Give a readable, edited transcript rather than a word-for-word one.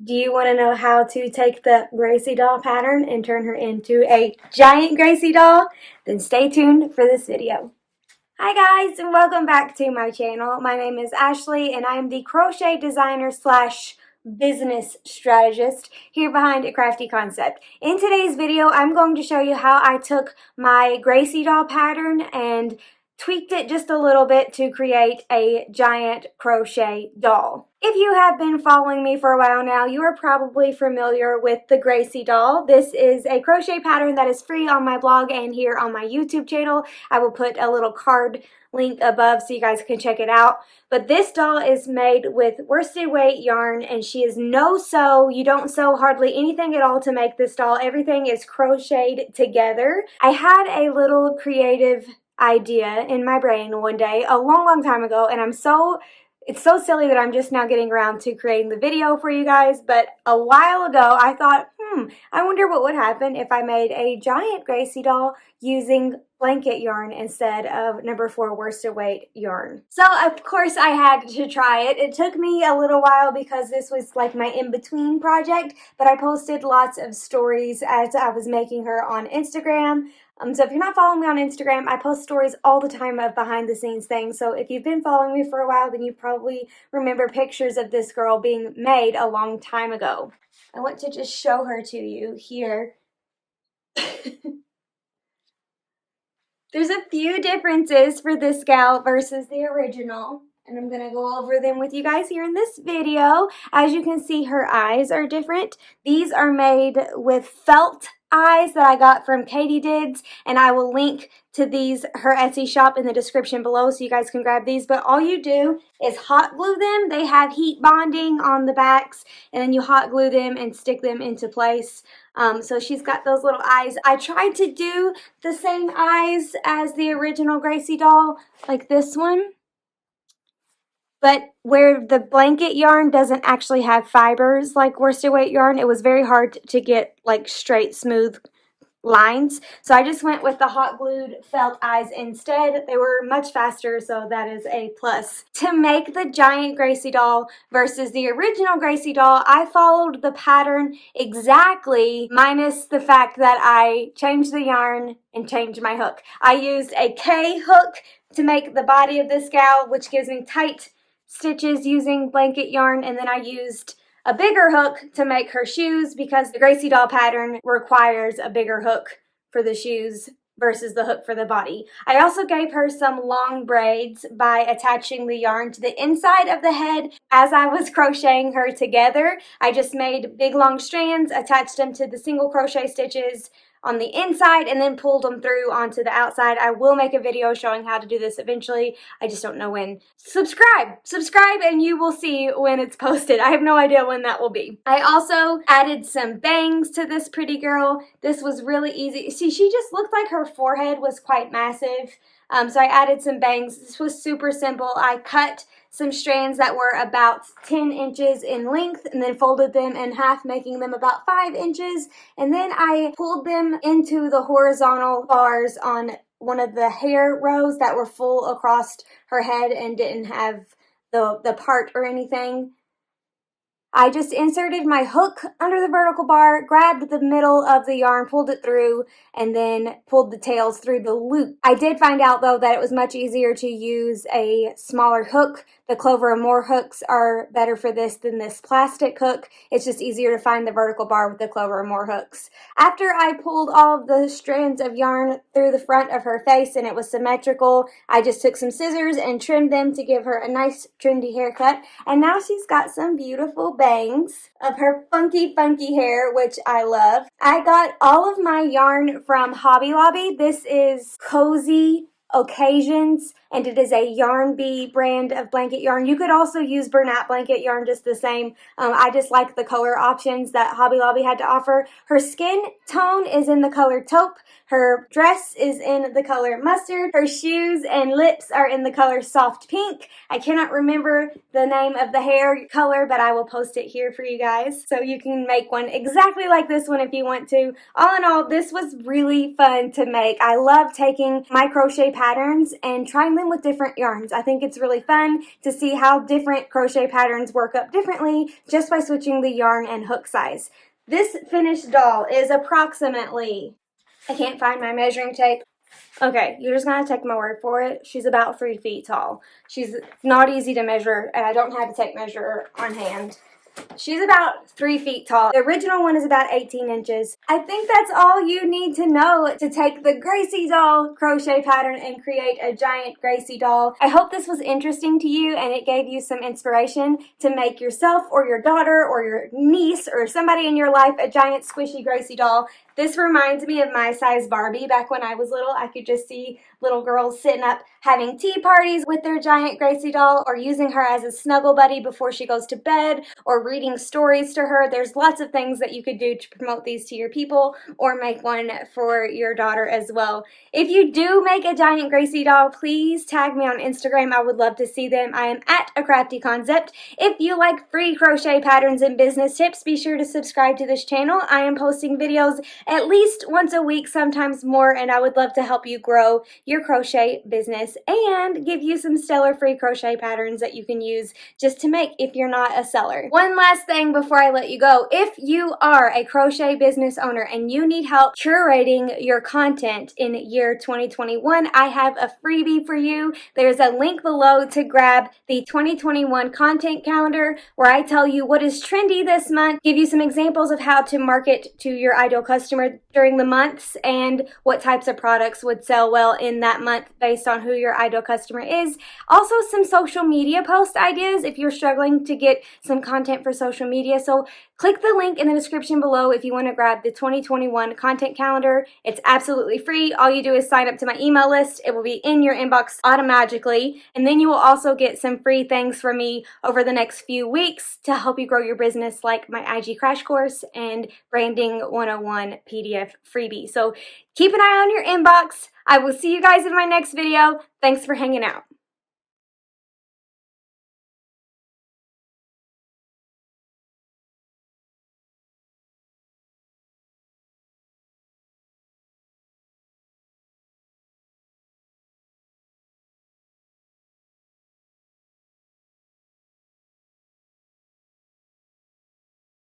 Do you want to know how to take the Gracie doll pattern and turn her into a giant Gracie doll? Then stay tuned for this video. Hi guys, and welcome back to my channel. My name is Ashley and I am the crochet designer slash business strategist here behind A Crafty Concept. In today's video, I'm going to show you how I took my Gracie doll pattern and tweaked it just a little bit to create a giant crochet doll. If you have been following me for a while now, you are probably familiar with the Gracie doll. This is a crochet pattern that is free on my blog and here on my YouTube channel. I will put a little card link above so you guys can check it out. But this doll is made with worsted weight yarn and she is no sew. You don't sew hardly anything at all to make this doll. Everything is crocheted together. I had a little creative idea in my brain one day a long time ago, and it's so silly that I'm just now getting around to creating the video for you guys. But a while ago I thought, I wonder what would happen if I made a giant Gracie doll using blanket yarn instead of number 4 worsted weight yarn. So of course I had to try it. It took me a little while because this was like my in-between project, but I posted lots of stories as I was making her on Instagram. So if you're not following me on Instagram, I post stories all the time of behind the scenes things. So if you've been following me for a while, then you probably remember pictures of this girl being made a long time ago. I want to just show her to you here. There's a few differences for this gal versus the original, and I'm going to go over them with you guys here in this video. As you can see, her eyes are different. These are made with felt eyes that I got from Katydids, and I will link to these, her Etsy shop, in the description below so you guys can grab these. But all you do is hot glue them. They have heat bonding on the backs, and then you hot glue them and stick them into place. So she's got those little eyes. I tried to do the same eyes as the original Gracie doll, like this one. But where the blanket yarn doesn't actually have fibers like worsted weight yarn, it was very hard to get like straight, smooth lines. So I just went with the hot glued felt eyes instead. They were much faster, so that is a plus. To make the giant Gracie doll versus the original Gracie doll, I followed the pattern exactly, minus the fact that I changed the yarn and changed my hook. I used a K hook to make the body of this gal, which gives me tight stitches using blanket yarn, and then I used a bigger hook to make her shoes because the Gracie doll pattern requires a bigger hook for the shoes versus the hook for the body. I also gave her some long braids by attaching the yarn to the inside of the head. As I was crocheting her together, I just made big long strands, attached them to the single crochet stitches on the inside, and then pulled them through onto the outside. I will make a video showing how to do this eventually. I just don't know when. Subscribe and you will see when it's posted. I have no idea when that will be. I also added some bangs to this pretty girl. This was really easy. See, she just looked like her forehead was quite massive. So I added some bangs. This was super simple. I cut some strands that were about 10 inches in length and then folded them in half, making them about 5 inches. And then I pulled them into the horizontal bars on one of the hair rows that were full across her head and didn't have the part or anything. I just inserted my hook under the vertical bar, grabbed the middle of the yarn, pulled it through, and then pulled the tails through the loop. I did find out, though, that it was much easier to use a smaller hook. The Clover & More hooks are better for this than this plastic hook. It's just easier to find the vertical bar with the Clover & More hooks. After I pulled all of the strands of yarn through the front of her face and it was symmetrical, I just took some scissors and trimmed them to give her a nice trendy haircut. And now she's got some beautiful bangs of her funky hair, which I love. I got all of my yarn from Hobby Lobby. This is Cozy Occasions, and it is a Yarn Bee brand of blanket yarn. You could also use Bernat blanket yarn just the same. I just like the color options that Hobby Lobby had to offer. Her skin tone is in the color taupe. Her dress is in the color mustard. Her shoes and lips are in the color soft pink. I cannot remember the name of the hair color, but I will post it here for you guys so you can make one exactly like this one if you want to. All in all, this was really fun to make. I love taking my crochet pattern patterns and trying them with different yarns. I think it's really fun to see how different crochet patterns work up differently just by switching the yarn and hook size. This finished doll is approximately, I can't find my measuring tape. Okay, you're just going to take my word for it. She's about 3 feet tall. She's not easy to measure, and I don't have a tape measure on hand. She's about 3 feet tall. The original one is about 18 inches. I think that's all you need to know to take the Gracie doll crochet pattern and create a giant Gracie doll. I hope this was interesting to you and it gave you some inspiration to make yourself or your daughter or your niece or somebody in your life a giant squishy Gracie doll. This reminds me of my size Barbie back when I was little. I could just see little girls sitting up having tea parties with their giant Gracie doll, or using her as a snuggle buddy before she goes to bed, or reading stories to her. There's lots of things that you could do to promote these to your people, or make one for your daughter as well. If you do make a giant Gracie doll, please tag me on Instagram. I would love to see them. I am at A Crafty Concept. If you like free crochet patterns and business tips, be sure to subscribe to this channel. I am posting videos at least once a week, sometimes more, and I would love to help you grow your crochet business and give you some stellar free crochet patterns that you can use just to make if you're not a seller. One last thing before I let you go. If you are a crochet business owner and you need help curating your content in year 2021, I have a freebie for you. There's a link below to grab the 2021 content calendar where I tell you what is trendy this month, give you some examples of how to market to your ideal customer during the months, and what types of products would sell well in that month based on who your ideal customer is. Also, some social media post ideas if you're struggling to get some content for social media. So click the link in the description below if you want to grab the 2021 content calendar. It's absolutely free. All you do is sign up to my email list. It will be in your inbox automatically, and then you will also get some free things from me over the next few weeks to help you grow your business, like my IG crash course and branding 101 PDF freebie. So keep an eye on your inbox. I will see you guys in my next video. Thanks for hanging out.